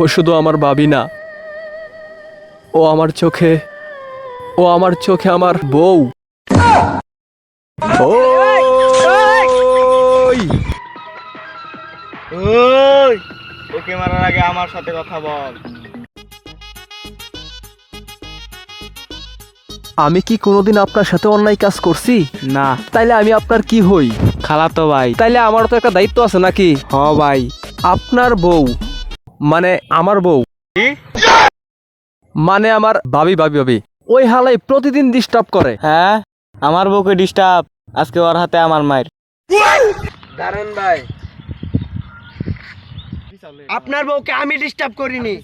ও শুধু আমার ভাবি না, ও আমার চোখে, ও আমার চোখে আমার বউ। ওই ওই ওকে মারার আগে আমার সাথে কথা বল। আমি কি কোনোদিন আপনার সাথে অন্যায় কাজ করছি? না। তাইলে আমি আপনার কি হই? খালাতো ভাই। তাইলে আমারও তো একটা দায়িত্ব আছে নাকি? হ ভাই। আপনার বউ মানে আমার বউ, কি? মানে আমার ভাবি ভাবি ভাবি ওই হালাই প্রতিদিন ডিস্টার্ব করে। হ্যাঁ, আমার বউকে ডিস্টার্ব, আজকে ওর হাতে আমার মায়ের। দারুন ভাই, আপনার বউকে আমি ডিস্টার্ব করিনি,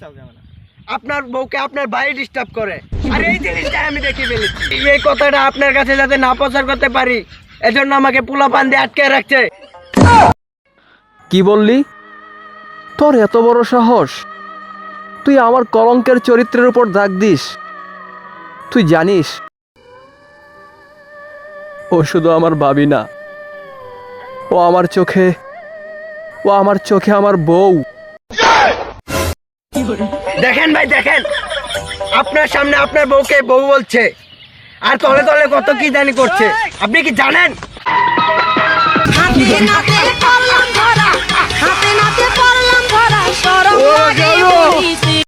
আপনার বউকে আপনার ভাই ডিস্টার্ব করে। আর এই জিনিসটা আমি দেখে ফেলেছি। এই কথাটা আপনার কাছে যাতে না প্রচার করতে পারি, এজন্য আমাকে পোলাপান দিয়ে আটকে রাখছে। কি বললি? তোর এত বড় সাহস, তুই আমার কলঙ্কের চরিত্রের উপর দাগ দিস? তুই জানিস ও শুধু আমার ভাবি না, ও আমার চোখে, ও আমার চোখে আমার বউ। দেখেন ভাই দেখেন, আপনার সামনে আপনার বউকে বউ বলছে, আর তলে তলে কত কি জানি করছে। আপনি কি জানেন? হাতে নাতে পড়লাম ধরা, হাতে নাতে পড়লাম ধরা, শরম লাগে বলিস